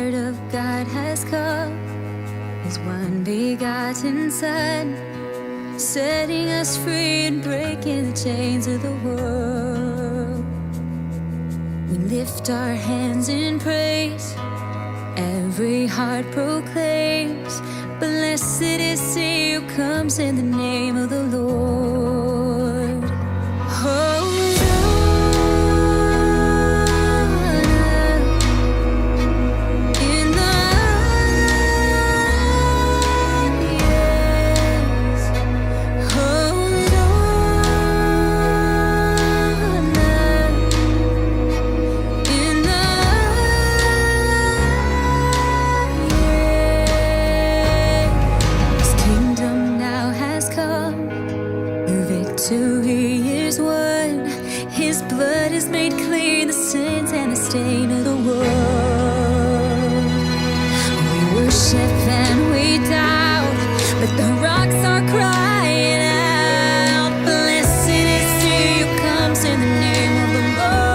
Word of God has come, His one begotten Son, setting us free and breaking the chains of the world. We lift our hands in praise, every heart proclaims, blessed is He who comes in the name of the Lord. Victory is won. His blood has made clean the sins and the stain of the world. We worship and we doubt, but the rocks are crying out. Blessed is He who comes in the name of the Lord.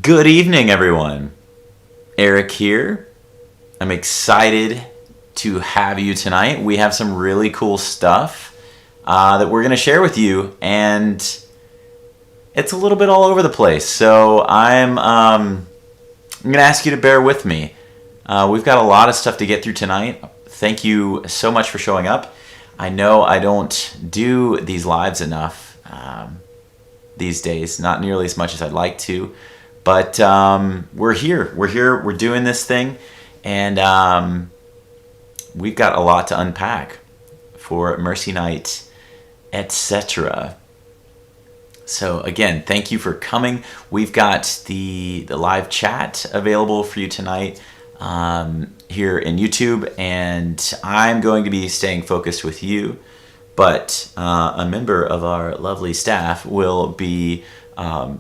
Good evening, everyone. Eric here. I'm excited to have you tonight. We have some really cool stuff that we're going to share with you, and it's a little bit all over the place. So I'm going to ask you to bear with me. We've got a lot of stuff to get through tonight. Thank you so much for showing up. I know I don't do these lives enough these days, not nearly as much as I'd like to. But we're here. We're doing this thing, and we've got a lot to unpack for Mercy Night, etc. So again, thank you for coming. We've got the live chat available for you tonight here in YouTube, and I'm going to be staying focused with you. But a member of our lovely staff will be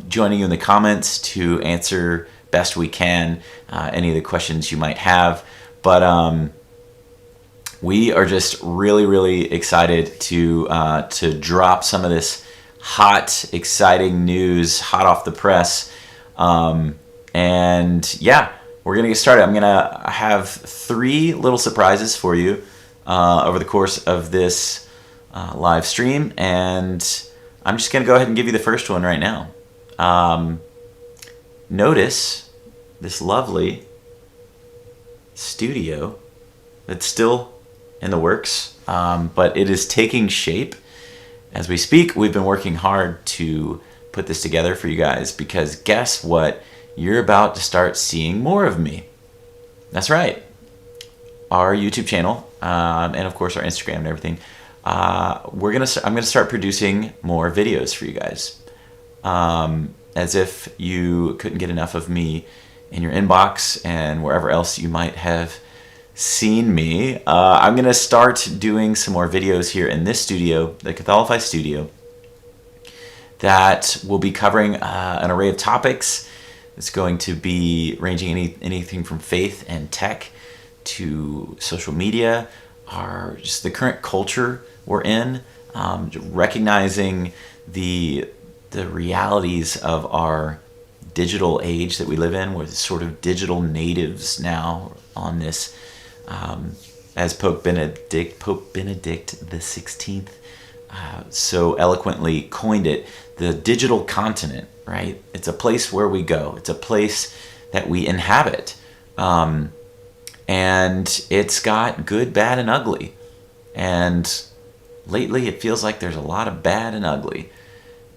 joining you in the comments to answer best we can any of the questions you might have. But we are just really excited to drop some of this hot, exciting news, hot off the press, And yeah, we're going to get started. I'm going to have 3 little surprises for you over the course of this live stream. And I'm just going to go ahead and give you the first one right now. Notice this lovely studio that's still in the works, but it is taking shape as we speak. We've been working hard to put this together for you guys, because guess what? You're about to start seeing more of me. That's right. Our YouTube channel, and of course our Instagram and everything. I'm gonna start producing more videos for you guys. As if you couldn't get enough of me in your inbox and wherever else you might have seen me. I'm going to start doing some more videos here in this studio, the Catholify studio, that will be covering an array of topics. It's going to be ranging anything from faith and tech to social media, just the current culture we're in, recognizing the realities of our digital age that we live in. We're sort of digital natives now on this, as Pope Benedict the 16th so eloquently coined it, the digital continent, right? It's a place where we go. It's a place that we inhabit. And it's got good, bad, and ugly. And lately it feels like there's a lot of bad and ugly.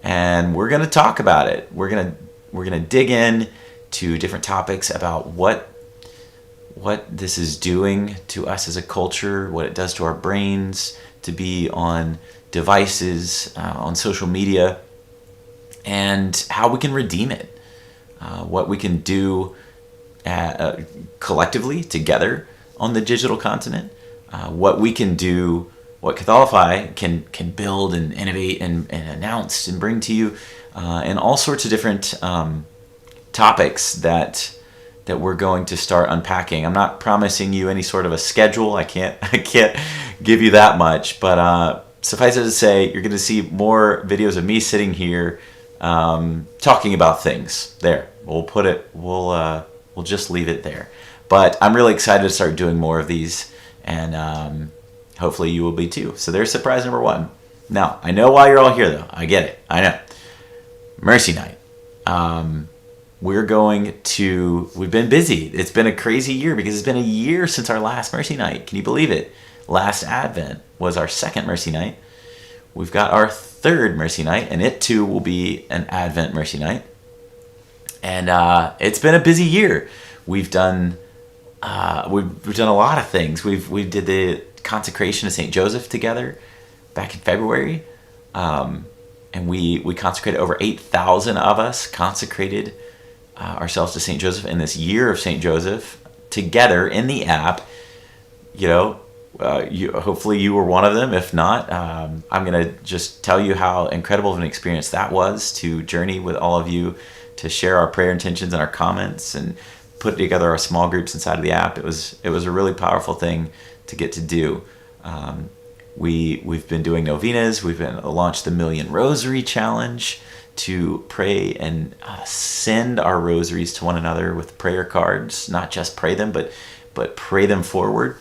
And we're going to talk about it. We're going to dig in to different topics about what this is doing to us as a culture, what it does to our brains to be on devices, on social media, and how we can redeem it. What we can do collectively together on the digital continent. What we can do, what Catholify can build and innovate and announce and bring to you, and all sorts of different topics that we're going to start unpacking. I'm not promising you any sort of a schedule. I can't give you that much, but suffice it to say, you're going to see more videos of me sitting here talking about things. There, we'll put it. We'll just leave it there. But I'm really excited to start doing more of these, and hopefully you will be too. So there's surprise number 1. Now, I know why you're all here, though. I get it. I know. Mercy Night. We've been busy. It's been a crazy year because it's been a year since our last Mercy Night. Can you believe it? Last Advent was our 2nd Mercy Night. We've got our 3rd Mercy Night, and it too will be an Advent Mercy Night. And it's been a busy year. We've done a lot of things. We did the consecration of St. Joseph together back in February, and we consecrated over 8,000 of us consecrated ourselves to St. Joseph in this year of St. Joseph together in the app. Hopefully you were one of them. If not, I'm going to just tell you how incredible of an experience that was to journey with all of you, to share our prayer intentions and our comments and put together our small groups inside of the app. It was a really powerful thing to get to do. We've been doing novenas. We've been launched the Million Rosary Challenge to pray and send our rosaries to one another with prayer cards. Not just pray them, but pray them forward.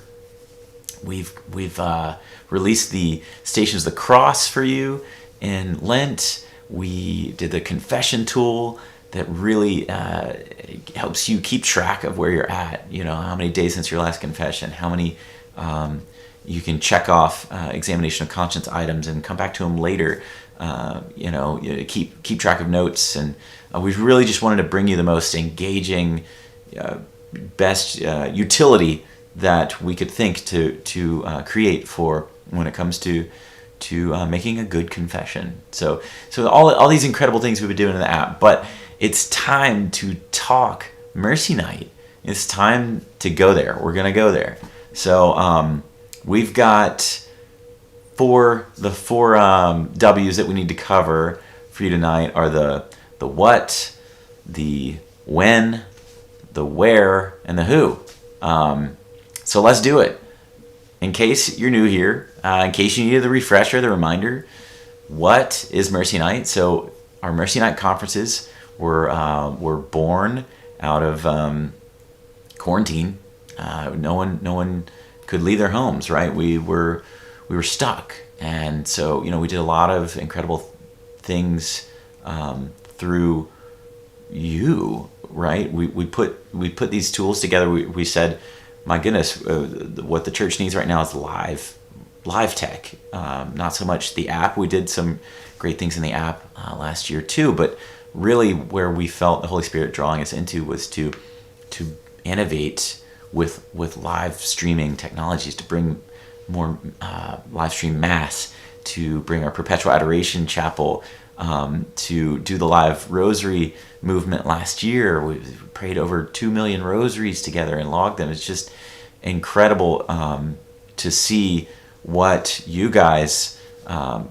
We've released the Stations of the Cross for you in Lent. We did the confession tool that really helps you keep track of where you're at. How many days since your last confession, how many you can check off examination of conscience items and come back to them later. Keep track of notes, and we really just wanted to bring you the most engaging, best utility that we could think to create for when it comes to making a good confession. So all these incredible things we've been doing in the app, but it's time to talk Mercy Night. It's time to go there. We're gonna go there. So we've got the four W's that we need to cover for you tonight are the what, the when, the where, and the who. So let's do it. In case you're new here, in case you needed the refresher, the reminder, what is Mercy Night? So our Mercy Night conferences were born out of quarantine. No one could leave their homes, right? We were stuck, and so we did a lot of incredible things through you, right? We put these tools together. We said, my goodness, what the church needs right now is live tech, not so much the app. We did some great things in the app last year too, but really where we felt the Holy Spirit drawing us into was to innovate with live streaming technologies, to bring more live stream mass, to bring our perpetual adoration chapel, to do the live rosary movement last year. We prayed over 2 million rosaries together and logged them. It's just incredible to see what you guys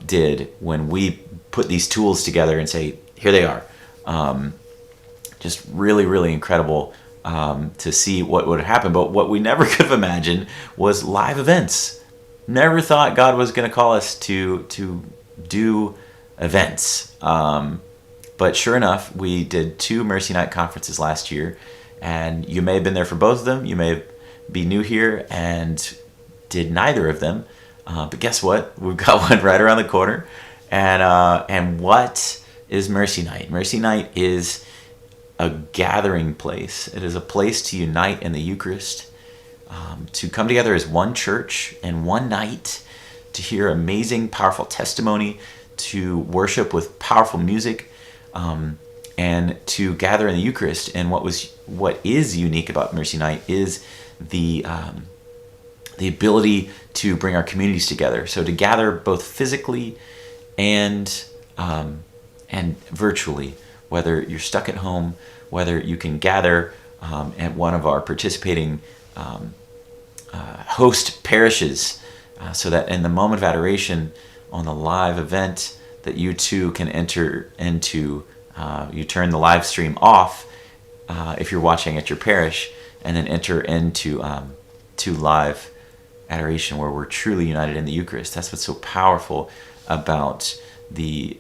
did when we put these tools together and say, here they are. Just really, really incredible to see what would happen. But what we never could have imagined was live events. Never thought God was going to call us to do events. But sure enough, we did 2 Mercy Night conferences last year, and you may have been there for both of them. You may be new here and did neither of them. But guess what? We've got one right around the corner. And what is Mercy Night? Mercy Night is a gathering place. It is a place to unite in the Eucharist, to come together as one church in one night, to hear amazing, powerful testimony, to worship with powerful music, and to gather in the Eucharist. And what is unique about Mercy Night is the ability to bring our communities together. So to gather both physically and virtually, whether you're stuck at home, whether you can gather at one of our participating host parishes, so that in the moment of adoration on the live event that you too can enter into, you turn the live stream off if you're watching at your parish, and then enter into to live adoration where we're truly united in the Eucharist. That's what's so powerful about the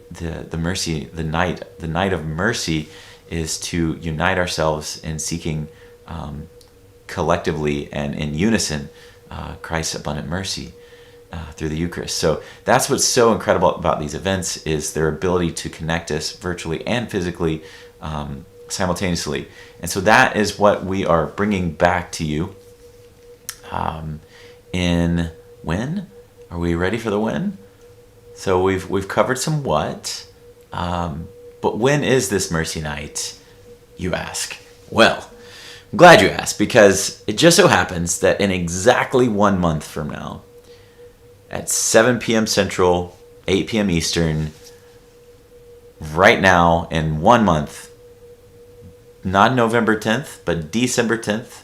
mercy, the night of mercy, is to unite ourselves in seeking collectively and in unison Christ's abundant mercy through the Eucharist. So that's what's so incredible about these events, is their ability to connect us virtually and physically simultaneously. And so that is what we are bringing back to you in when? Are we ready for the when? So we've covered some what, but when is this Mercy Night, you ask? Well, I'm glad you asked, because it just so happens that in exactly 1 month from now, at 7 p.m. Central, 8 p.m. Eastern, right now in 1 month, not November 10th, but December 10th,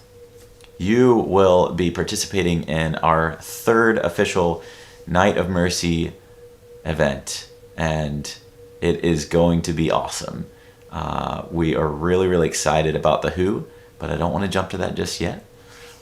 you will be participating in our 3rd official Night of Mercy event, and it is going to be awesome. We are really, really excited about the who, but I don't want to jump to that just yet.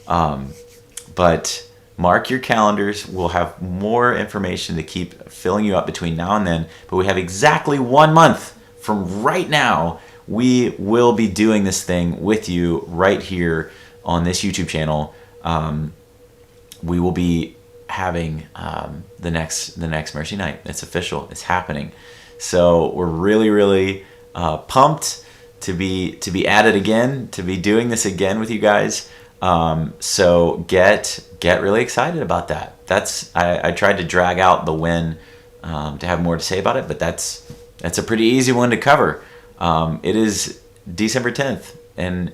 But mark your calendars. We'll have more information to keep filling you up between now and then, but we have exactly 1 month from right now. We will be doing this thing with you right here on this YouTube channel. We will be having the next Mercy Night. It's official. It's happening. So we're really, really pumped to be at it again, to be doing this again with you guys. So get really excited about that. I tried to drag out the when to have more to say about it, but that's a pretty easy one to cover. It is December 10th in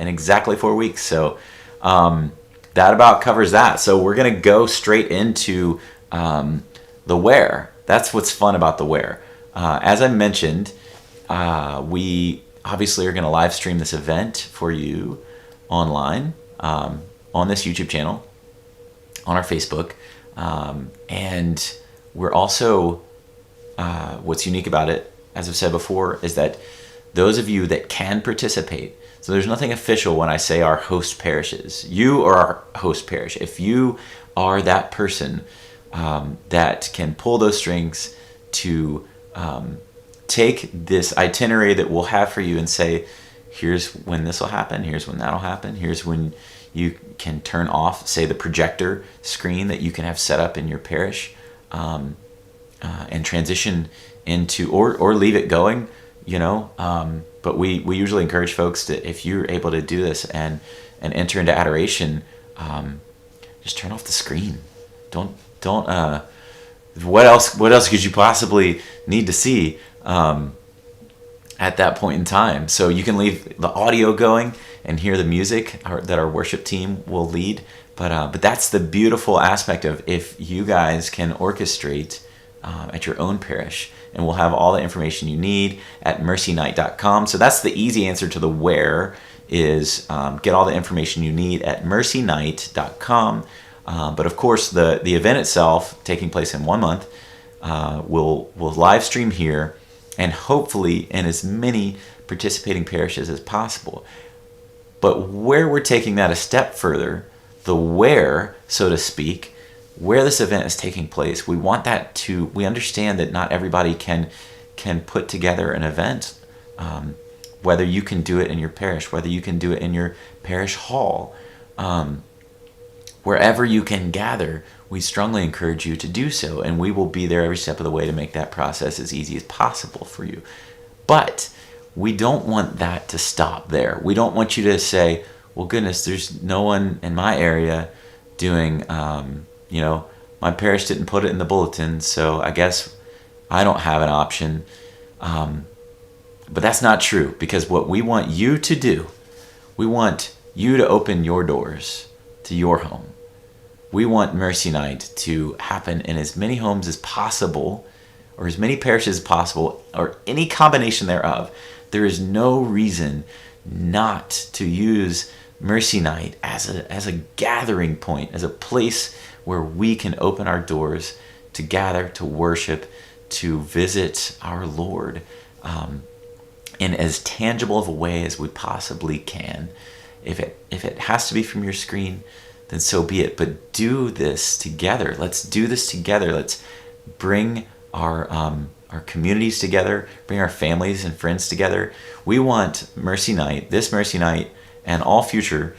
exactly 4 weeks. So that about covers that. So we're going to go straight into the where. That's what's fun about the where. As I mentioned, we obviously are going to live stream this event for you online on this YouTube channel, on our Facebook. And we're also, what's unique about it, as I've said before, is that those of you that can participate, so there's nothing official when I say our host parishes. You are our host parish. If you are that person that can pull those strings to take this itinerary that we'll have for you and say, here's when this will happen, here's when that'll happen, here's when you can turn off, say, the projector screen that you can have set up in your parish, and transition into, or leave it going, but we usually encourage folks to, if you're able to do this and enter into adoration, just turn off the screen. Don't what else could you possibly need to see at that point in time? So you can leave the audio going and hear the music that our worship team will lead, but that's the beautiful aspect of, if you guys can orchestrate at your own parish, and we'll have all the information you need at mercynight.com. So that's the easy answer to the where, is get all the information you need at mercynight.com. But of course, the event itself, taking place in 1 month, will live stream here, and hopefully in as many participating parishes as possible. But where we're taking that a step further, the where, so to speak, where this event is taking place, we understand that not everybody can put together an event, whether you can do it in your parish, whether you can do it in your parish hall, wherever you can gather, we strongly encourage you to do so, and we will be there every step of the way to make that process as easy as possible for you. But we don't want that to stop there. We don't want you to say, well, goodness, there's no one in my area doing, my parish didn't put it in the bulletin, so I guess I don't have an option. But that's not true, because what we want you to do, we want you to open your doors to your home. We want Mercy Night to happen in as many homes as possible, or as many parishes as possible, or any combination thereof. There is no reason not to use Mercy Night as a gathering point, as a place where we can open our doors to gather, to worship, to visit our Lord in as tangible of a way as we possibly can. If it has to be from your screen, then so be it. But do this together. Let's do this together. Let's bring our communities together, bring our families and friends together. We want Mercy Night, this Mercy Night, and all future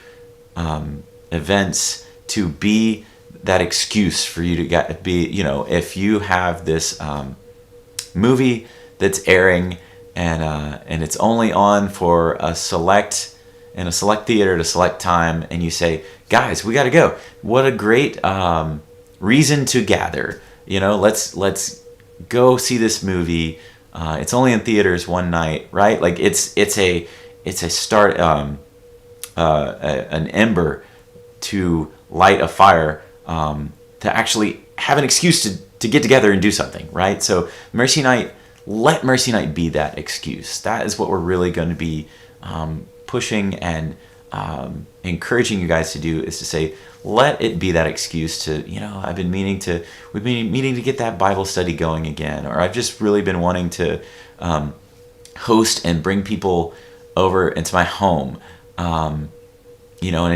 events to be that excuse for you to be, if you have this movie that's airing and it's only on for in a select theater at a select time, and you say, guys, we got to go. What a great reason to gather. Let's go see this movie. It's only in theaters one night, right? Like it's a start, an ember to light a fire, to actually have an excuse to get together and do something, right? So Mercy Night, let Mercy Night be that excuse. That is what we're really going to be pushing and encouraging you guys to do, is to say, let it be that excuse to, we've been meaning to get that Bible study going again, or I've just really been wanting to host and bring people over into my home, and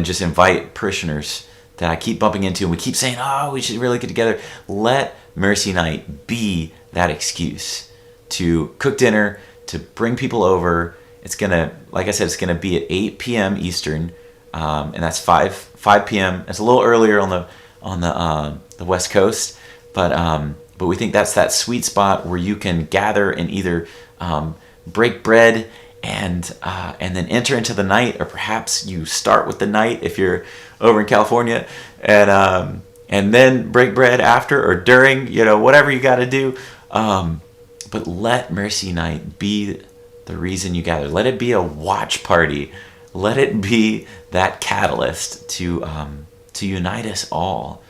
just invite parishioners that I keep bumping into, and we keep saying, oh, we should really get together. Let Mercy Night be that excuse to cook dinner, to bring people over. It's gonna, like I said, it's gonna be at 8 p.m. Eastern, and that's 5 p.m. It's a little earlier on the West Coast, but we think that's that sweet spot where you can gather and either break bread and then enter into the night, or perhaps you start with the night if you're over in California, and then break bread after or during, whatever you got to do. But let Mercy Night be the reason you gather. Let it be a watch party. Let it be that catalyst to unite us all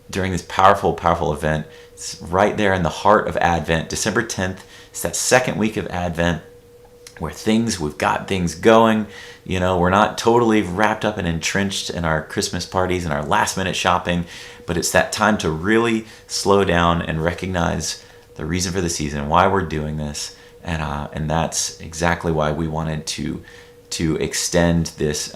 during this powerful, powerful event. It's right there in the heart of Advent, December 10th. It's that second week of Advent where we've got things going. We're not totally wrapped up and entrenched in our Christmas parties and our last minute shopping, but it's that time to really slow down and recognize the reason for the season, why we're doing this. And that's exactly why we wanted to extend this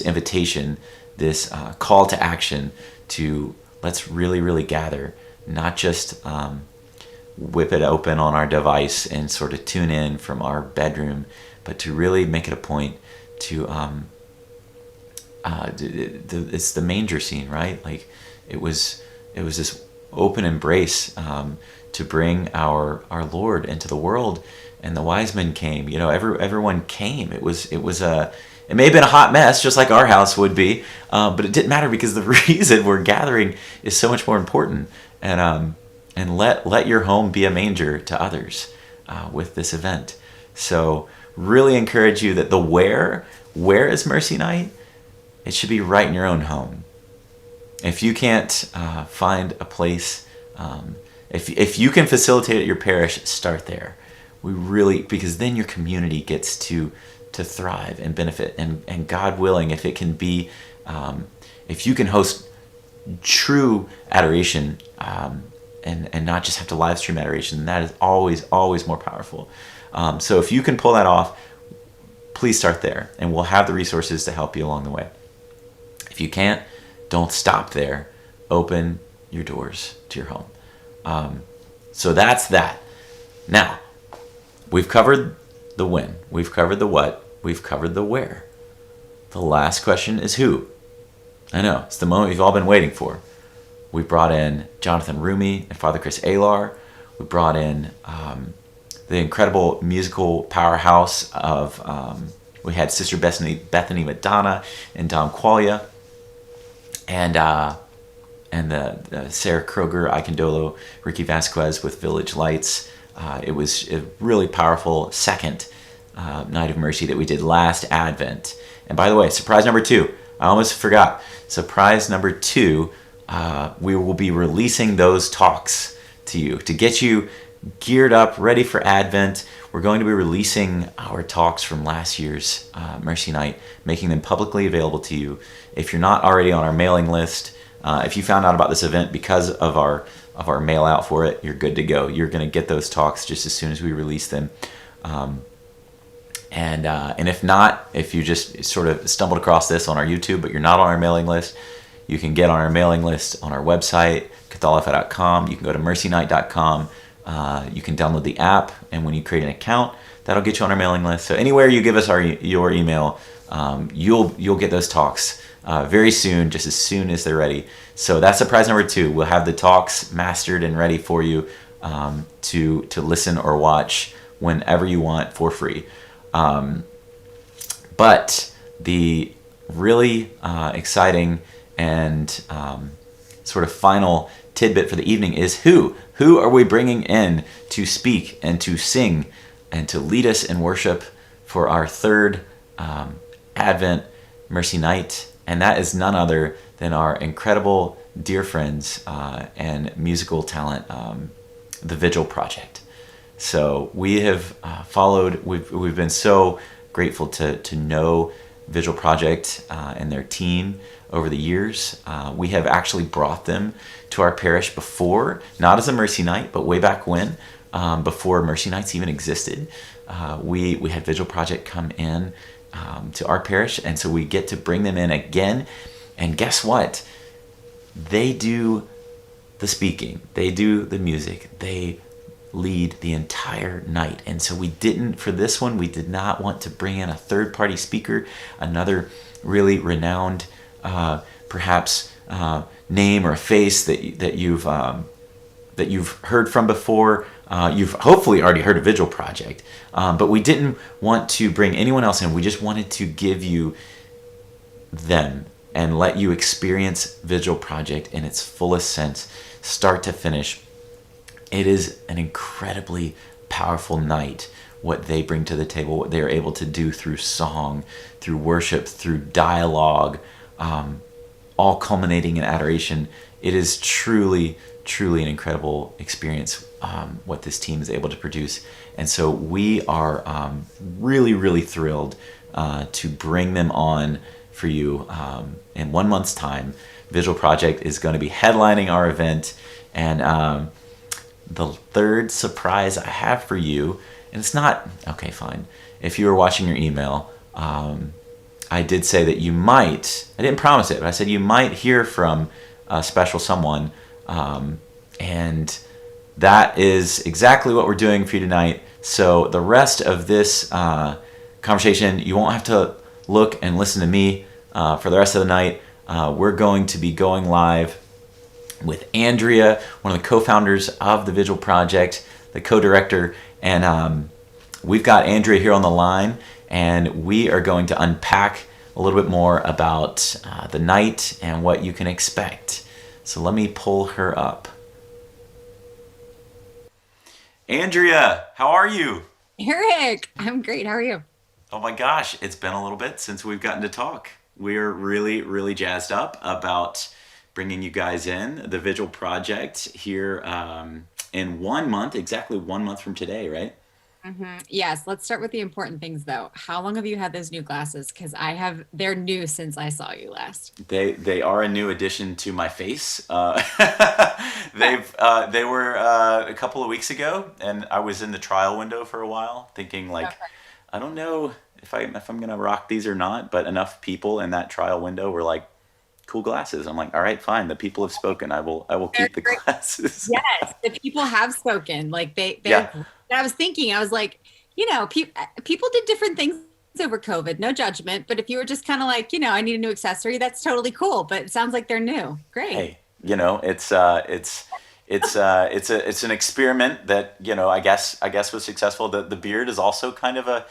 invitation, this call to action to let's really, really gather, not just whip it open on our device and sort of tune in from our bedroom, but to really make it a point to it's the manger scene, right? Like it was this open embrace to bring our Lord into the world, and the wise men came. Everyone came. It may have been a hot mess, just like our house would be, but it didn't matter because the reason we're gathering is so much more important. And let your home be a manger to others with this event. So really encourage you that the where is Mercy Night, it should be right in your own home. If you can't find a place, if you can facilitate at your parish, start there. Because then your community gets to thrive and benefit, and God willing, if it can be, if you can host true adoration, and not just have to live stream adoration, that is always more powerful. So if you can pull that off, please start there, and we'll have the resources to help you along the way. If you can't, don't stop there. Open your doors to your home. So that's that. Now, we've covered the when, we've covered the what, we've covered the where. The last question is who. I know, it's the moment you've all been waiting for. We brought in Jonathan Rumi and Father Chris Alar. We brought in the incredible musical powerhouse of, we had Sister Bethany Madonna and Dom Qualia, and the Sarah Kroger, Icandolo, Ricky Vasquez with Village Lights. It was a really powerful second Night of Mercy that we did last Advent. And by the way, surprise number 2, I almost forgot. Surprise number 2, we will be releasing those talks to you to get you geared up, ready for Advent. We're going to be releasing our talks from last year's Mercy Night, making them publicly available to you. If you're not already on our mailing list, if you found out about this event because of our mail out for it, you're good to go. You're going to get those talks just as soon as we release them. And if not, if you just sort of stumbled across this on our YouTube, but you're not on our mailing list, you can get on our mailing list on our website, Catholify.com. You can go to mercynight.com. You can download the app, and when you create an account, that'll get you on our mailing list. So anywhere you give us your email, you'll get those talks very soon, just as soon as they're ready. So that's surprise number 2. We'll have the talks mastered and ready for you to listen or watch whenever you want for free. But the really exciting and sort of final tidbit for the evening is who are we bringing in to speak and to sing and to lead us in worship for our third Advent Mercy Night. And that is none other than our incredible dear friends and musical talent, the Vigil Project. So we have followed, we've been so grateful to know Vigil Project and their team over the years. We have actually brought them to our parish before, not as a Mercy Night, but way back when, before Mercy Nights even existed. We had Vigil Project come in to our parish, and so we get to bring them in again. And guess what? They do the speaking, they do the music, they lead the entire night. And so for this one, we did not want to bring in a third-party speaker, another really renowned, perhaps name or a face that you've heard from before. You've hopefully already heard of Vigil Project, but we didn't want to bring anyone else in. We just wanted to give you them and let you experience Vigil Project in its fullest sense, start to finish. It is an incredibly powerful night, what they bring to the table, what they are able to do through song, through worship, through dialogue, all culminating in adoration. It is truly an incredible experience, what this team is able to produce. And so we are really thrilled to bring them on for you in 1 month's time. Vigil Project is going to be headlining our event, and the third surprise I have for you, and it's not, okay, fine. If you were watching your email, I did say that you might, I didn't promise it, but I said you might hear from a special someone, and that is exactly what we're doing for you tonight. So the rest of this conversation, you won't have to look and listen to me for the rest of the night. We're going to be going live with Andrea, one of the co-founders of the Vigil Project, the co-director, and we've got Andrea here on the line, and we are going to unpack a little bit more about the night and what you can expect. So let me pull her up. Andrea, how are you? Eric, I'm great. How are you? Oh my gosh, it's been a little bit since we've gotten to talk. We're really, really jazzed up about bringing you guys in the Vigil Project here in 1 month, exactly 1 month from today, right? Yes, let's start with the important things though. How long have you had those new glasses? Because they're new since I saw you last. They are a new addition to my face. They were a couple of weeks ago, and I was in the trial window for a while, thinking like, Okay. I don't know if I'm gonna rock these or not. But enough people in that trial window were like, cool glasses. I'm like, all right, fine. The people have spoken. I will They're keep the great. glasses. Yes, the people have spoken. Like they're Yeah. great. I was thinking, I was like, people did different things over COVID. No judgment, but if you were just kind of like, I need a new accessory, that's totally cool. But it sounds like they're new. Great. Hey, it's an experiment that I guess was successful. The beard is also kind of a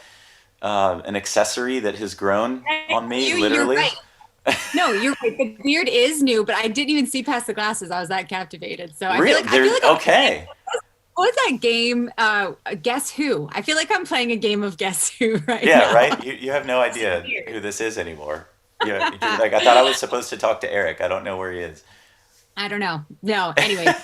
an accessory that has grown on me, You're literally. right. No, you're right. The beard is new, but I didn't even see past the glasses. I was that captivated. So Real, I feel there's like I'm playing. okay. What was that game? Guess Who? I feel like I'm playing a game of Guess Who right Yeah, now. right. You have no So idea weird. who this is anymore. Like I thought I was supposed to talk to Eric. I don't know where he is. I don't know. No, anyways.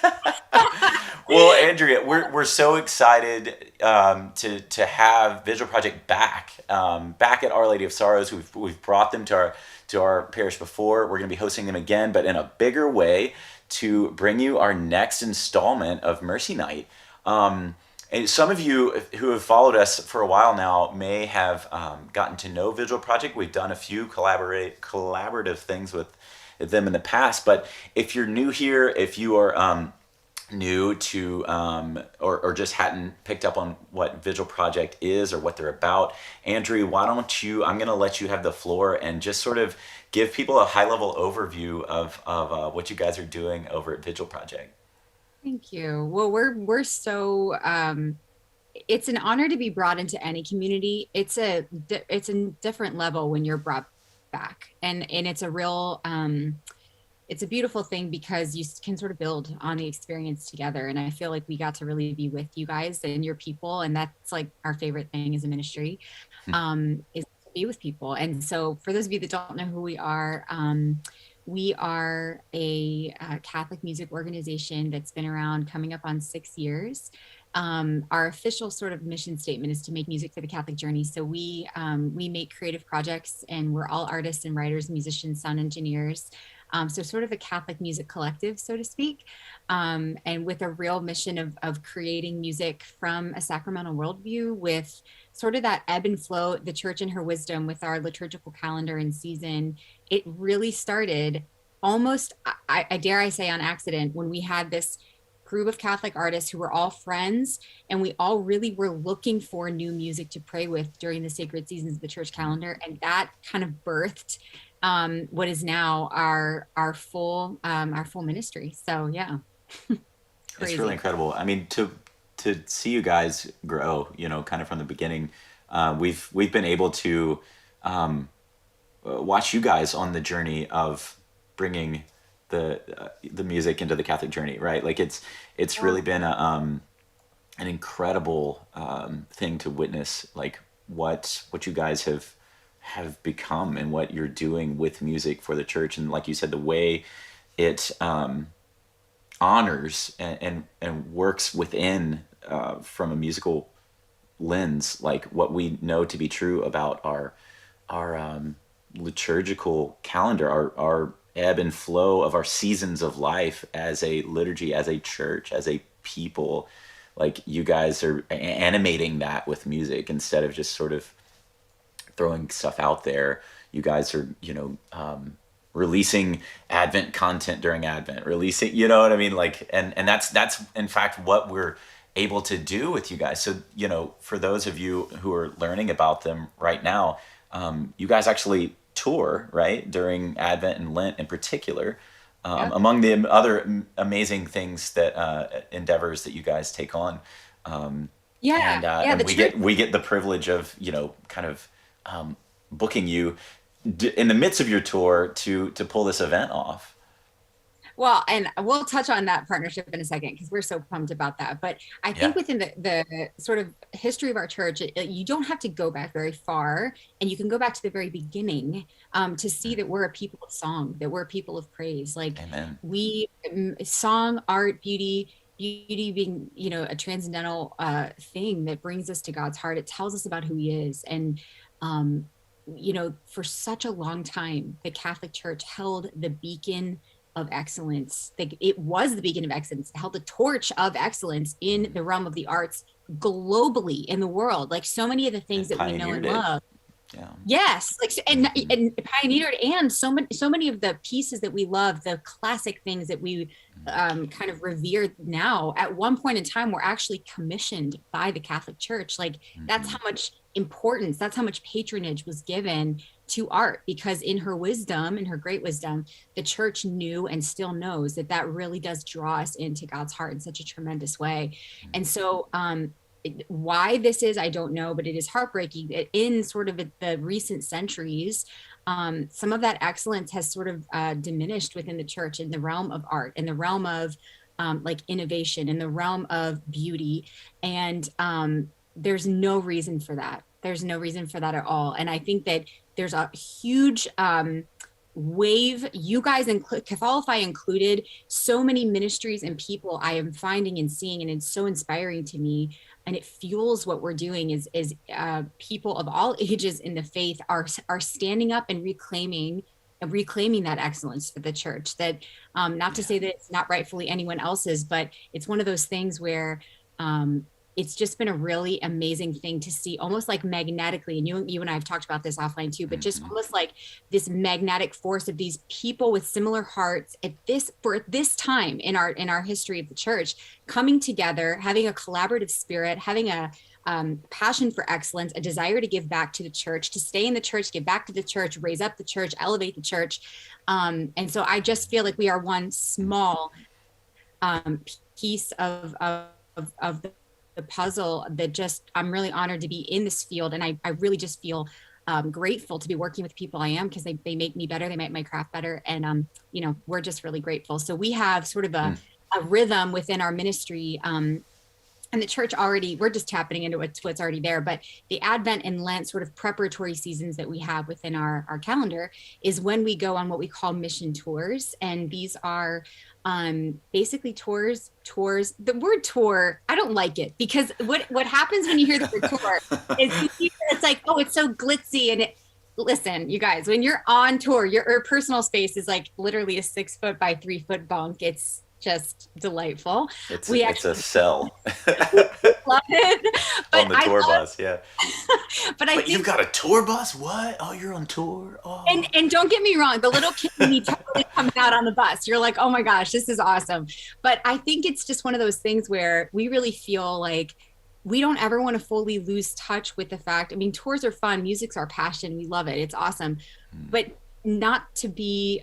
Well, Andrea, we're so excited to have Visual Project back at Our Lady of Sorrows. We've brought them to our parish before. We're going to be hosting them again, but in a bigger way to bring you our next installment of Mercy Night. And some of you who have followed us for a while now may have gotten to know Vigil Project. We've done a few collaborative things with them in the past, but if you're new here, if you are new to or just hadn't picked up on what Vigil Project is or what they're about, Andrea, why don't you? I'm going to let you have the floor and just sort of give people a high level overview of what you guys are doing over at Vigil Project. Thank you. Well, we're so it's an honor to be brought into any community. It's a different level when you're brought back, and it's a real it's a beautiful thing because you can sort of build on the experience together. And I feel like we got to really be with you guys and your people, and that's like our favorite thing as a ministry, is to be with people. And so, for those of you that don't know who we are a Catholic music organization that's been around coming up on 6 years. Our official sort of mission statement is to make music for the Catholic journey. So we make creative projects, and we're all artists and writers, musicians, sound engineers. So sort of a Catholic music collective, so to speak, and with a real mission of creating music from a sacramental worldview, with sort of that ebb and flow, the church and her wisdom with our liturgical calendar and season. It really started almost, I dare I say, on accident, when we had this group of Catholic artists who were all friends, and we all really were looking for new music to pray with during the sacred seasons of the church calendar, and that kind of birthed what is now our full ministry. So yeah, It's really crazy. incredible. I mean, to see you guys grow, kind of from the beginning. We've been able to watch you guys on the journey of bringing the music into the Catholic journey, right? Like it's really been an incredible thing to witness, like what you guys have become and what you're doing with music for the church, and like you said, the way it honors and works within from a musical lens, like what we know to be true about our liturgical calendar, our ebb and flow of our seasons of life as a liturgy, as a church, as a people. Like you guys are animating that with music instead of just sort of throwing stuff out there. You guys are, releasing Advent content during Advent, releasing, you know what I mean? Like, and that's in fact what we're able to do with you guys. So, you know, for those of you who are learning about them right now, you guys actually tour, right, during Advent and Lent in particular. Yep. Among the other amazing things that endeavors that you guys take on, Yeah. Yeah. and The church. we get the privilege of, you know, kind of booking you in the midst of your tour to pull this event off. Well, and we'll touch on that partnership in a second because we're so pumped about that. But I Yeah. think within the sort of history of our church, you don't have to go back very far, and you can go back to the very beginning to see that we're a people of song, that we're a people of praise. Like Amen. we, song, art, beauty being, you know, a transcendental thing that brings us to God's heart. It tells us about who He is, and you know, for such a long time, the Catholic Church held the beacon of excellence. It was the beacon of excellence, held the torch of excellence in the realm of the arts globally in the world. Like so many of the things And that we know and pioneered it. love. Yeah. Yes, like and pioneered, and so many of the pieces that we love, the classic things that we kind of revere now, at one point in time were actually commissioned by the Catholic Church. Like that's how much importance, that's how much patronage was given to art, because in her wisdom, in her great wisdom, the church knew and still knows that that really does draw us into God's heart in such a tremendous way. And so why this is, I don't know, but it is heartbreaking that in sort of the recent centuries, some of that excellence has sort of diminished within the church in the realm of art, in the realm of like innovation, in the realm of beauty. And there's no reason for that. There's no reason for that at all. And I think that there's a huge wave, you guys Catholify included, so many ministries and people I am finding and seeing, and it's so inspiring to me, and it fuels what we're doing, is people of all ages in the faith are standing up and reclaiming that excellence for the church. That not to say that it's not rightfully anyone else's, but it's one of those things where it's just been a really amazing thing to see, almost like magnetically. And you and I have talked about this offline too, but just almost like this magnetic force of these people with similar hearts at this time in our history of the church, coming together, having a collaborative spirit, having a passion for excellence, a desire to give back to the church, to stay in the church, give back to the church, raise up the church, elevate the church. And so I just feel like we are one small piece of the puzzle that just, I'm really honored to be in this field. And I really just feel grateful to be working with people I am, because they make me better. They make my craft better. And, you know, we're just really grateful. So we have sort of a rhythm within our ministry. And the church already, we're just tapping into what's already there. But the Advent and Lent sort of preparatory seasons that we have within our calendar is when we go on what we call mission tours. And these are basically tours. The word tour, I don't like it, because what happens when you hear the word tour is it's like, oh, it's so glitzy. And listen, you guys, when you're on tour, your personal space is like literally a 6 foot by 3 foot bunk. It's just delightful. It's a cell. Love it. But on the tour bus, yeah. But I think you've got a tour bus? What? Oh, you're on tour? Oh. And don't get me wrong, the little kid in me totally comes out on the bus. You're like, oh my gosh, this is awesome. But I think it's just one of those things where we really feel like we don't ever want to fully lose touch with the fact. I mean, tours are fun. Music's our passion. We love it. It's awesome. But not to be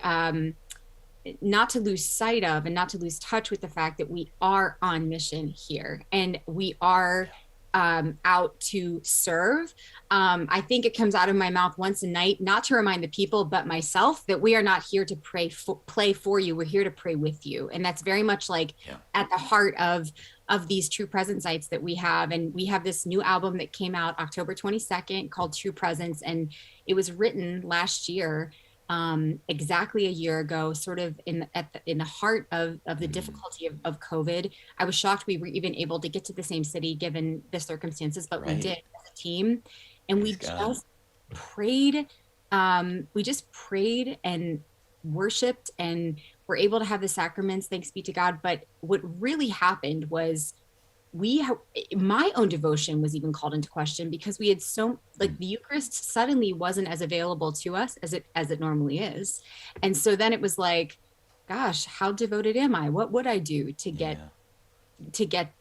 not to lose sight of and not to lose touch with the fact that we are on mission here, and we are out to serve. I think it comes out of my mouth once a night, not to remind the people, but myself, that we are not here to play for you. We're here to pray with you. And that's very much like at the heart of these True Presence sites that we have. And we have this new album that came out October 22nd called True Presence. And it was written last year, exactly a year ago, sort of in the heart of the difficulty of COVID. I was shocked we were even able to get to the same city given the circumstances, but we did as a team. And we just prayed. We just prayed and worshiped, and were able to have the sacraments, thanks be to God. But what really happened was my own devotion was even called into question because we had so like Mm. the Eucharist suddenly wasn't as available to us as it normally is. And so then it was like, gosh, how devoted am I? What would I do Yeah. to get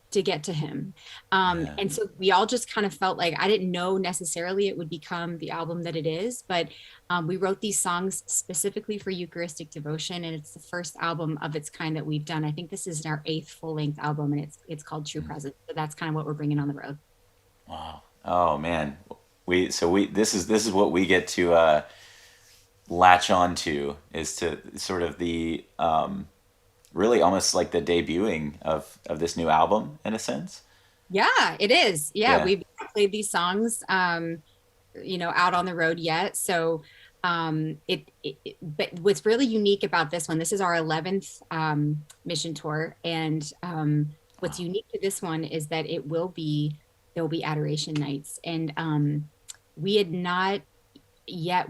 to him? Yeah. And so we all just kind of felt like I didn't know necessarily it would become the album that it is, but we wrote these songs specifically for Eucharistic devotion, and it's the first album of its kind that we've done. I think this is our eighth full length album, and it's called True Mm. Presence. So that's kind of what we're bringing on the road. Wow. Oh man. We this is what we get to latch on to, is to sort of the really almost like the debuting of this new album in a sense. Yeah, it is. Yeah, Yeah. we've played these songs, out on the road yet. So, but what's really unique about this one, this is our 11th mission tour. And what's Wow. unique to this one is that there'll be adoration nights. And we had not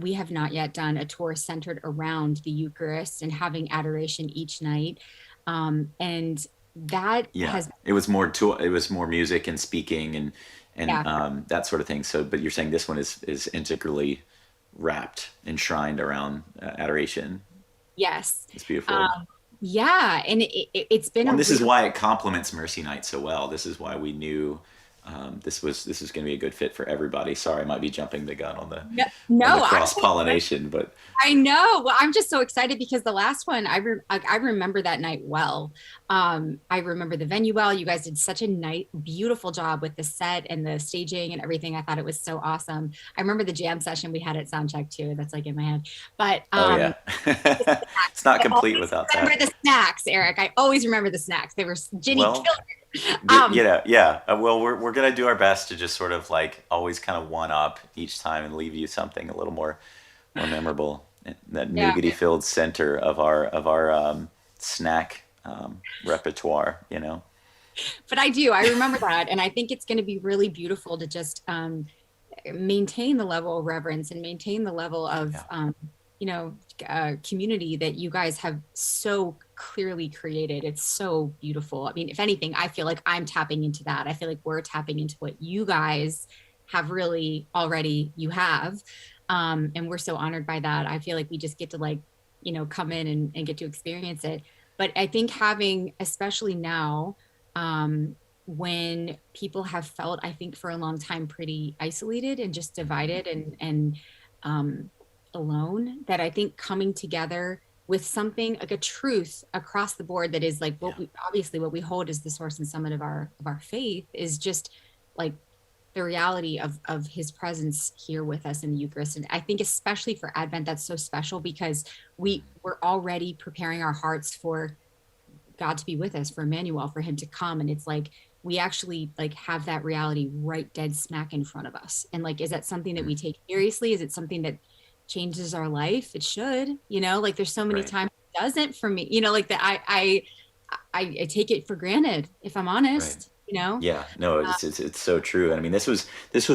we have not yet done a tour centered around the Eucharist and having adoration each night. And that Yeah. has, It was more music and speaking and yeah, that sort of thing. So, but you're saying this one is integrally wrapped, enshrined around adoration. yes. It's beautiful. Um, yeah, and it's been Well, a and this is real, why it complements Mercy Night so well. This is why we knew this was going to be a good fit for everybody. Sorry, I might be jumping the gun no, on the no, I'm cross so excited. pollination, but I know. Well, I'm just so excited because the last one, I remember that night well. I remember the venue well. You guys did such a nice, beautiful job with the set and the staging and everything. I thought it was so awesome. I remember the jam session we had at Soundcheck too. That's like in my head. But oh yeah, it's not I complete always without remember that. the snacks, Eric. I always remember the snacks. They were Ginny Well, killed it. yeah. Well, we're gonna do our best to just sort of like always kind of one up each time and leave you something a little more memorable. That Yeah. nougaty filled center of our snack repertoire. You know. But I do. I remember that, and I think it's going to be really beautiful to just maintain the level of reverence and maintain the level of Yeah. community that you guys have so clearly created. It's so beautiful. I mean, if anything, I feel like I'm tapping into that. I feel like we're tapping into what you guys have really already you have. And we're so honored by that. I feel like we just get to like, come in and get to experience it. But I think having, especially now, when people have felt, I think for a long time, pretty isolated and just divided and um, alone, that I think coming together with something like a truth across the board that is like Yeah. what we hold as the source and summit of our faith is just like the reality of his presence here with us in the Eucharist. And I think especially for Advent, that's so special because we're already preparing our hearts for God to be with us, for Emmanuel, for him to come. And it's like we actually like have that reality right dead smack in front of us. And like, is that something that Mm. we take seriously? Is it something that changes our life? It should, like there's so many Right. times it doesn't for me, like that I take it for granted, if I'm Right. honest. Yeah, no, it's so true. And I mean, this was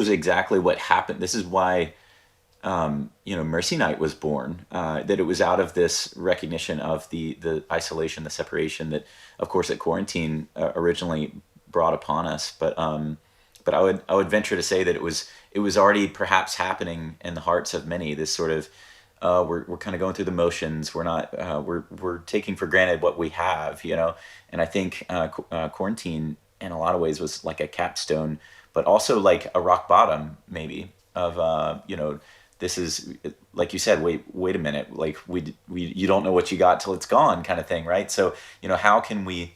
exactly what happened. This is why Mercy Night was born. That it was out of this recognition of the isolation, the separation that, of course, that quarantine originally brought upon us. But I would venture to say that it was already perhaps happening in the hearts of many. This sort of we're kind of going through the motions. We're not we're taking for granted what we have, And I think quarantine in a lot of ways was like a capstone, but also like a rock bottom maybe of this is like you said. Wait a minute. Like we you don't know what you got till it's gone, kind of thing, right? So how can we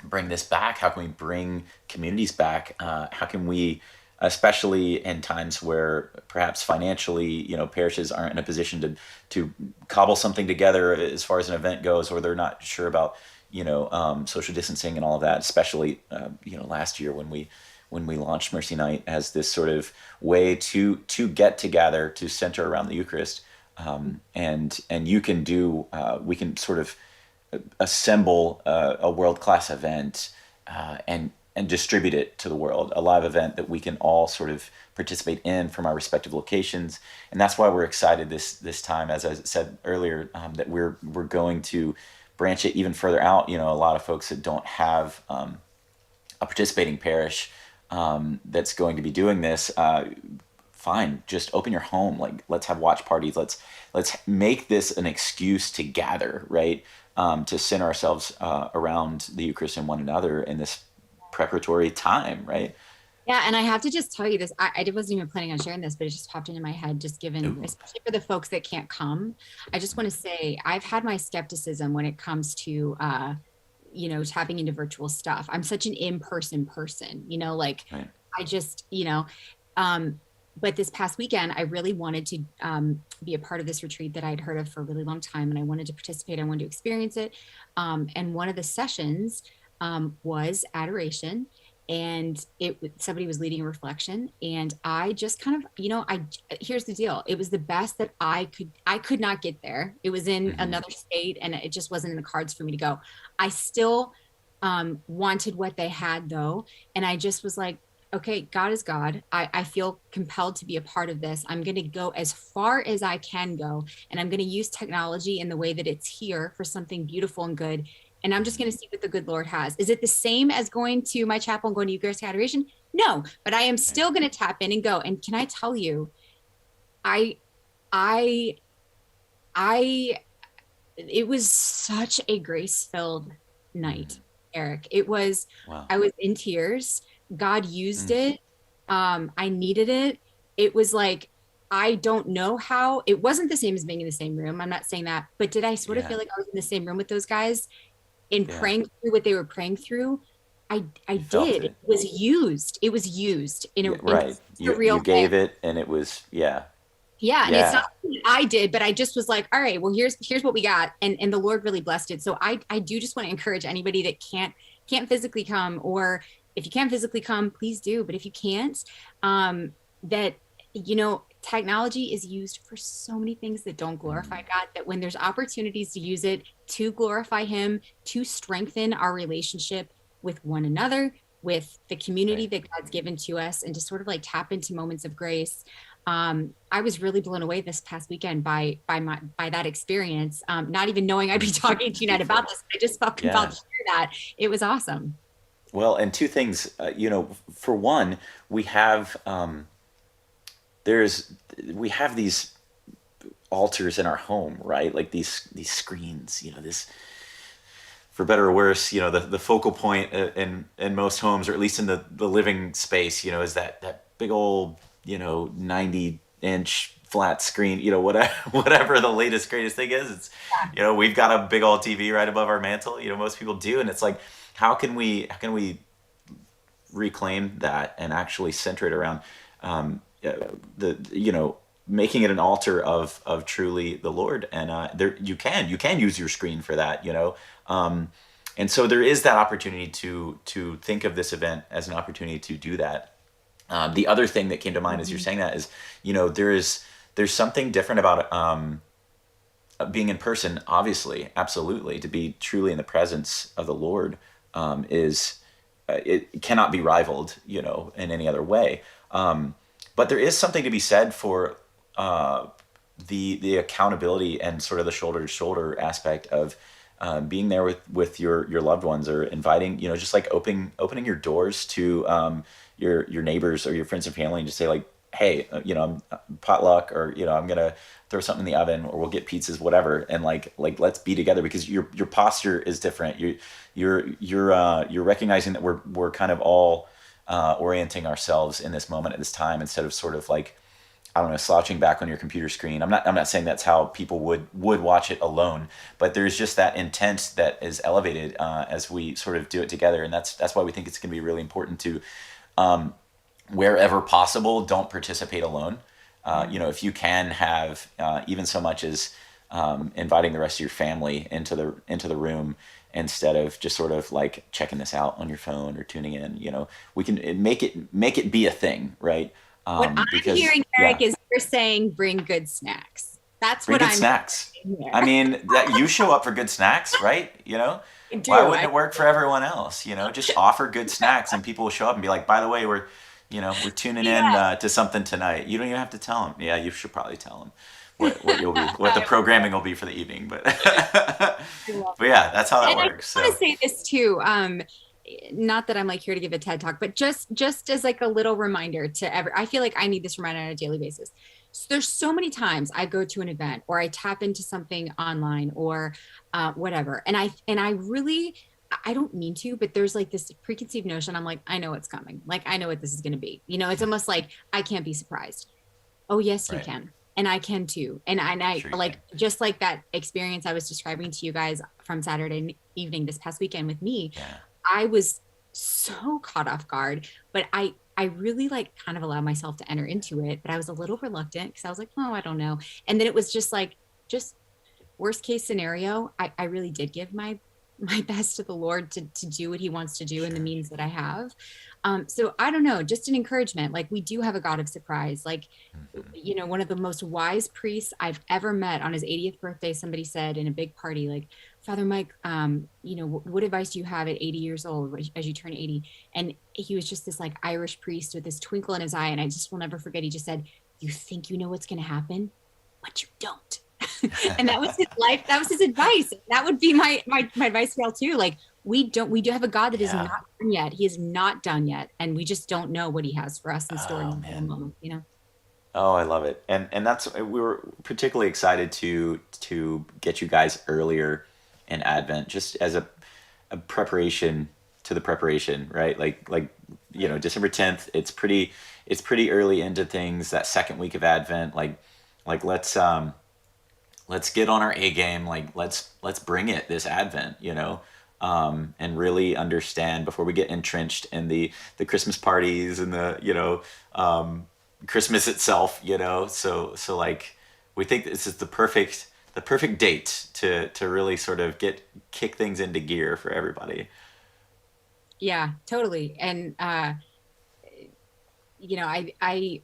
bring this back? How can we bring communities back? How can we, especially in times where perhaps financially, parishes aren't in a position to cobble something together as far as an event goes, or they're not sure about social distancing and all of that. Especially last year when we launched Mercy Night as this sort of way to get together to center around the Eucharist, and you can do we can sort of assemble a world class event and distribute it to the world, a live event that we can all sort of participate in from our respective locations. And that's why we're excited this time, as I said earlier, that we're going to branch it even further out. A lot of folks that don't have a participating parish that's going to be doing this, fine, just open your home. Like, let's have watch parties. Let's make this an excuse to gather, right? To center ourselves around the Eucharist and one another in this preparatory time, right? Yeah, and I have to just tell you this. I wasn't even planning on sharing this, but it just popped into my head, just given, Ooh, especially for the folks that can't come. I just want to say I've had my skepticism when it comes to tapping into virtual stuff. I'm such an in-person person, like right. I just, but this past weekend, I really wanted to be a part of this retreat that I'd heard of for a really long time, and I wanted to participate. I wanted to experience it. And one of the sessions was adoration, and somebody was leading a reflection, and I just kind of, here's the deal. It was the best that I could not get there. It was in Mm-hmm. another state, and it just wasn't in the cards for me to go. I still wanted what they had though, and I just was like, okay, God is God. I feel compelled to be a part of this. I'm going to go as far as I can go, and I'm going to use technology in the way that it's here for something beautiful and good. And I'm just going to see what the good Lord has. Is it the same as going to my chapel and going to Eucharistic adoration? No, but I am still going to tap in and go. And can I tell you, I, I, I, it was such a grace-filled night, Eric. It was, Wow. I was in tears. God used Mm. it. I needed it. It was like, I don't know how. It wasn't the same as being in the same room. I'm not saying that, but did I sort of Yeah. feel like I was in the same room with those guys in Yeah. praying through what they were praying through? I You felt did. it. It was used. It was used Yeah, in right. a You real thing. gave it, and it was, yeah. Yeah, and it's not Yeah. something I did, but I just was like, all right, well, here's what we got, and the Lord really blessed it. So I do just want to encourage anybody that can't physically come, or if you can physically come, please do. But if you can't, that technology is used for so many things that don't glorify Mm. God. That when there's opportunities to use it to glorify Him, to strengthen our relationship with one another, with the community Right. that God's given to us, and to sort of like tap into moments of grace. I was really blown away this past weekend by that experience. Not even knowing I'd be talking to you, Ned, about this. I just felt compelled Yeah. to share that. It was awesome. Well, and two things, for one, we have there's we have these altars in our home, right? Like these screens, this, for better or worse, the focal point in most homes, or at least in the living space, is that big old, 90-inch flat screen, whatever whatever the latest greatest thing is. It's, we've got a big old TV right above our mantle. Most people do, and it's like, how can we reclaim that and actually center it around the making it an altar of truly the Lord. And there, you can use your screen for that, and so there is that opportunity to think of this event as an opportunity to do that. The other thing that came to mind as you're Mhm. saying that is, there's something different about being in person. Obviously, absolutely, to be truly in the presence of the Lord is it cannot be rivaled, in any other way. But there is something to be said for the accountability and sort of the shoulder to shoulder aspect of being there with your loved ones, or inviting, just like opening your doors to your neighbors or your friends and family, and just say, like, hey, I'm potluck, or I'm gonna throw something in the oven, or we'll get pizzas, whatever, and like let's be together, because your posture is different. You're recognizing that we're kind of all orienting ourselves in this moment at this time, instead of sort of like, I don't know, slouching back on your computer screen. I'm not saying that's how people would watch it alone, but there's just that intent that is elevated as we sort of do it together, and that's why we think it's going to be really important to, wherever possible, don't participate alone. Yeah. If you can have even so much as inviting the rest of your family into the room, instead of just sort of like checking this out on your phone or tuning in. We can make it be a thing, right? What I'm Because, hearing, yeah, Eric, is you're saying bring good snacks. That's bring what good I'm snacks. hearing I here. mean, that you show up for good snacks, right? I Why do. wouldn't it work for everyone else? Just offer good snacks, and people will show up and be like, by the way, we're tuning in Yeah. to something tonight. You don't even have to tell them. Yeah, you should probably tell them what the programming will be for the evening. But I love but yeah, that's how that and I works. want So to say this too. not that I'm like here to give a TED talk, but just as like a little reminder to I feel like I need this reminder on a daily basis. So there's so many times I go to an event or I tap into something online or whatever, and I really, I don't mean to, but there's like this preconceived notion. I'm like, I know what's coming. Like, I know what this is going to be. You know, it's almost like I can't be surprised. Oh, yes, you Right. can. And I can too. And I Sure you like, can. just like that experience I was describing to you guys from Saturday evening this past weekend with me, Yeah. I was so caught off guard, but I really like kind of allowed myself to enter into it, but I was a little reluctant because I was like, oh, I don't know. And then it was just like, just worst case scenario, I really did give my best to the Lord to do what he wants to do in the Sure. means that I have. So I don't know, just an encouragement. Like, we do have a God of surprise. Like, Hmm. you know, one of the most wise priests I've ever met on his 80th birthday, somebody said in a big party, like, Father Mike, you know, what advice do you have at 80 years old as you turn 80? And he was just this like Irish priest with this twinkle in his eye. And I just will never forget. He just said, you think you know what's going to happen, but you don't. And that was his life. That was his advice. That would be my advice for y'all too. Like, we do have a God that is Yeah. not done yet. He is not done yet. And we just don't know what he has for us in store in Oh the man. moment, you know? Oh, I love it. And that's we were particularly excited to get you guys earlier in Advent, just as a preparation to the preparation, right? Like you know, December 10th, it's pretty early into things, that second week of Advent. Like let's get on our A game. Like let's bring it this Advent, you know, and really understand before we get entrenched in the Christmas parties and the you know Christmas itself, you know. So like we think this is the perfect date to really sort of kick things into gear for everybody. Yeah, totally. And you know, I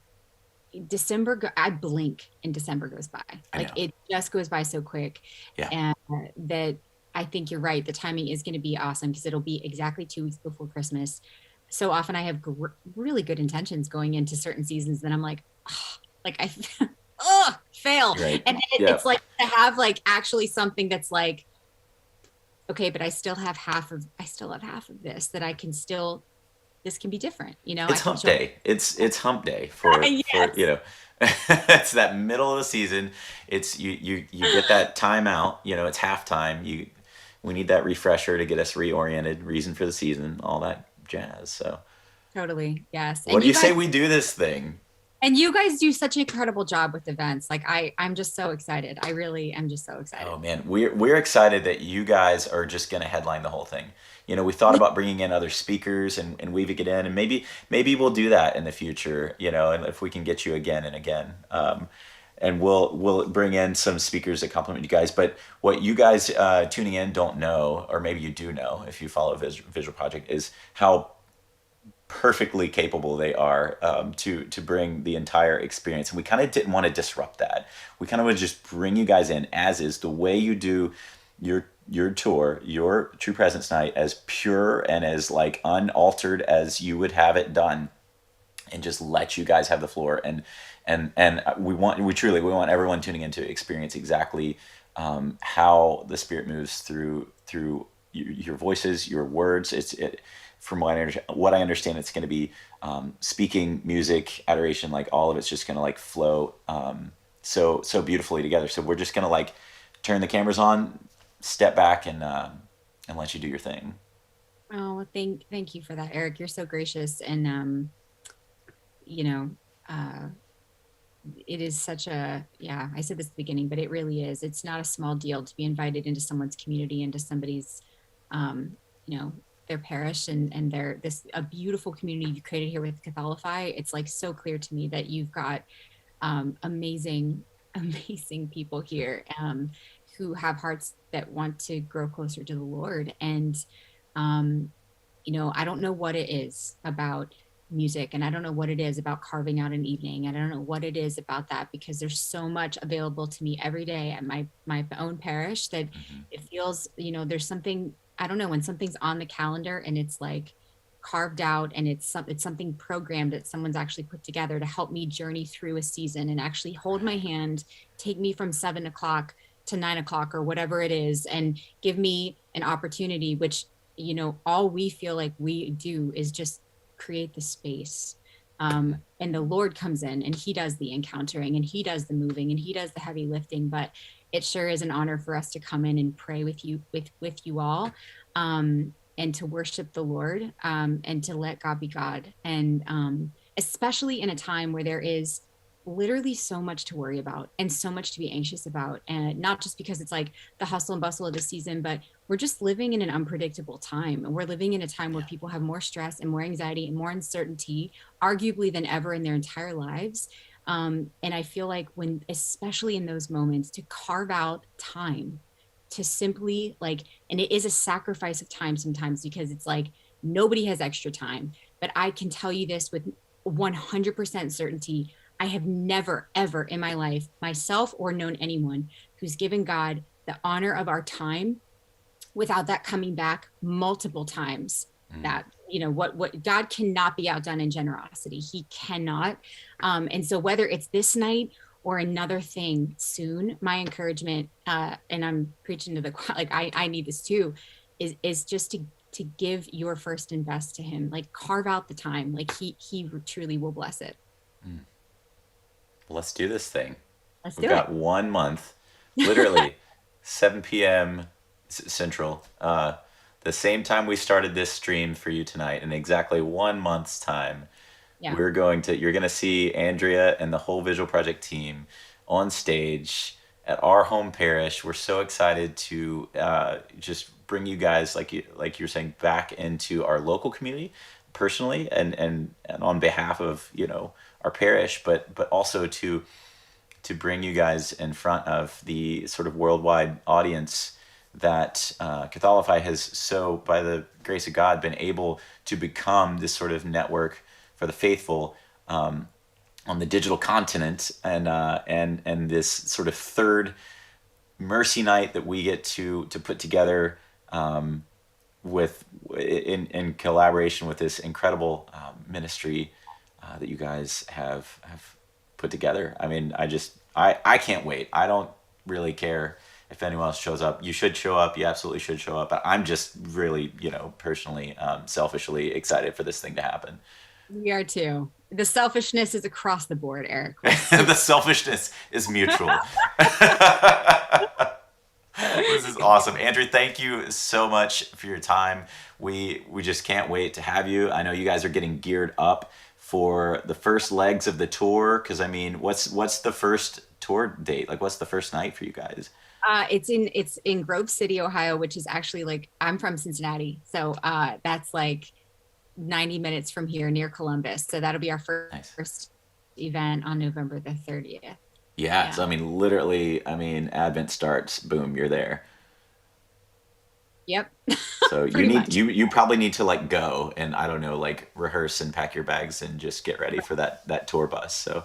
blink and December goes by. I Like, know. it just goes by so quick. Yeah. And that I think you're right. The timing is going to be awesome because it'll be exactly 2 weeks before Christmas. So often I have really good intentions going into certain seasons. Then I'm like, oh, like I, oh, fail. Right. And then Yeah. it's like to have like actually something that's like, okay, but I still have half of this that I can still, this can be different. You know, I It's can hump show. day. It's hump day for you Yes, know it's that middle of the season. It's you get that time out, you know, it's halftime. We need that refresher to get us reoriented, reason for the season, all that jazz. So totally. Yes. what do you say we do this thing? And you guys do such an incredible job with events. Like, I'm just so excited. I really am just so Oh excited. man, we're excited that you guys are just gonna headline the whole thing. You know, we thought about bringing in other speakers and weaving it in, and maybe we'll do that in the future. You know, and if we can get you again and again, and we'll bring in some speakers that complement you guys. But what you guys tuning in don't know, or maybe you do know if you follow Visual Project, is how perfectly capable they are to bring the entire experience. And we kind of didn't want to disrupt that. We kind of want to just bring you guys in as is, the way you do your tour, your True Presence night, as pure and as like unaltered as you would have it done, and just let you guys have the floor. And we want everyone tuning in to experience exactly how the Spirit moves through your voices, your words. From what I understand, it's going to be speaking, music, adoration, like all of it's just going to like flow so beautifully together. So we're just going to like turn the cameras on, step back, and let you do your thing. Oh, well, thank you for that, Eric. You're so gracious. And you know, uh it is such a, yeah, I said this at the beginning, but it really is. It's not a small deal to be invited into someone's community, into somebody's you know, their parish, and their this a beautiful community you created here with Catholify. It's like so clear to me that you've got amazing, amazing people here who have hearts that want to grow closer to the Lord. And, um, you know, I don't know what it is about music, and I don't know what it is about carving out an evening. And I don't know what it is about that, because there's so much available to me every day at my own parish that Hmm. it feels, you know, there's something, I don't know, when something's on the calendar and it's like carved out, and it's something programmed that someone's actually put together to help me journey through a season and actually hold my Right. hand, take me from 7 o'clock to 9 o'clock or whatever it is, and give me an opportunity, which all we feel like we do is just create the space. And the Lord comes in and he does the encountering and he does the moving and he does the heavy lifting. But it sure is an honor for us to come in and pray with you all, and to worship the Lord, and to let God be God. And especially in a time where there is literally so much to worry about and so much to be anxious about, and not just because it's like the hustle and bustle of the season, but we're just living in an unpredictable time, and we're living in a time where people have more stress and more anxiety and more uncertainty arguably than ever in their entire lives. And I feel like, when especially in those moments, to carve out time to simply, like, and it is a sacrifice of time sometimes, because it's like nobody has extra time. But I can tell you this with 100% certainty: I have never, ever in my life, myself or known anyone, who's given God the honor of our time without that coming back multiple times. That, what God cannot be outdone in generosity. He cannot. And so whether it's this night or another thing soon, my encouragement, and I'm preaching to the, like, I need this too, is just to give your first and best to him. Like, carve out the time. Like, he truly will bless it. Let's do this thing. Let's We've do got it. 1 month, literally 7 p.m. Central, the same time we started this stream for you tonight. In exactly 1 month's time, Yeah. you're gonna see Andrea and the whole Visual Project team on stage at our home parish. We're so excited to just bring you guys, like you're saying, back into our local community personally, and on behalf of our parish, but also to bring you guys in front of the sort of worldwide audience that Catholify has, so by the grace of God, been able to become this sort of network for the faithful on the digital continent, and this sort of third mercy night that we get to put together, with in collaboration with this incredible ministry that you guys have put together. I mean, I can't wait. I don't really care if anyone else shows up. You should show up. You absolutely should show up. But I'm just really, personally, selfishly excited for this thing to happen. We are too. The selfishness is across the board, Eric. The selfishness is mutual. This is awesome. Andrew, thank you so much for your time. We just can't wait to have you. I know you guys are getting geared up for the first legs of the tour, because I mean, what's the first tour date? Like, what's the first night for you guys? It's in Grove City, Ohio, which is actually, like, I'm from Cincinnati, so that's like 90 minutes from here, near Columbus. So that'll be our Nice. first event on November the 30th. Yeah. Yeah. So I mean, literally, Advent starts, boom, you're there. Yep. So you Pretty need much. you probably need to like go and, I don't know, like rehearse and pack your bags and just get ready for that tour bus. So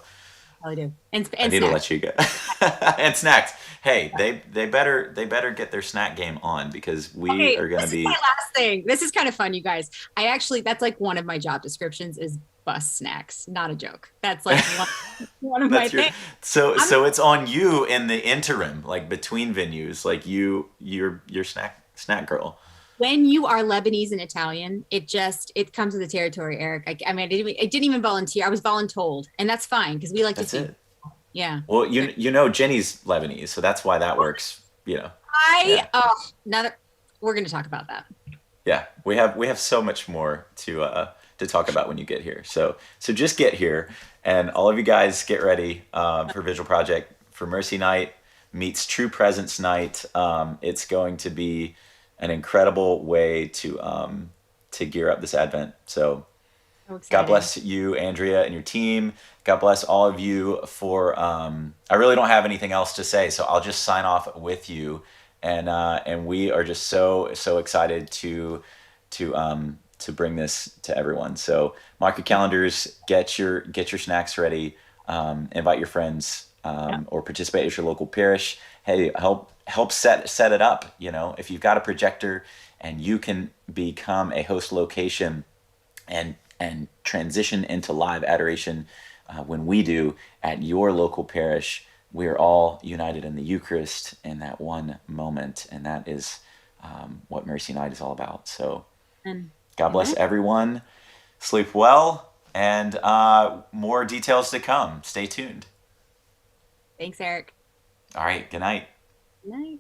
Probably do. And I need to let snacks. you go. And snacks. Hey, they better get their snack game on, because we Okay, are gonna this is my be. last thing. This is kind of fun, you guys. That's like one of my job descriptions, is bus snacks. Not a joke. That's like one of my That's your. things. I'm So it's on you in the interim, like between venues, like you're snack girl. When you are Lebanese and Italian, it comes with the territory, Eric. I mean, I didn't even volunteer. I was voluntold, and that's fine because we like to That's feed. it. Yeah. Well, Jenny's Lebanese, so that's why that works. Yeah. Now that we're going to talk about that. Yeah, we have so much more to talk about when you get here. So just get here, and all of you guys get ready for Visual Project, for Mercy Night meets True Presence Night. It's going to be an incredible way to gear up this Advent. So So God excited. bless you, Andrea, and your team. God bless all of you for. I really don't have anything else to say, so I'll just sign off with you, and we are just so excited to bring this to everyone. So mark your calendars, get your snacks ready, invite your friends, Yeah. or participate at your local parish. Hey, help set it up. If you've got a projector and you can become a host location and transition into live adoration, when we do at your local parish, we are all united in the Eucharist in that one moment, and that is what Mercy Night is all about. So And God bless amen. everyone. Sleep well, and more details to come. Stay tuned. Thanks, Eric. All right. Good night. Good night.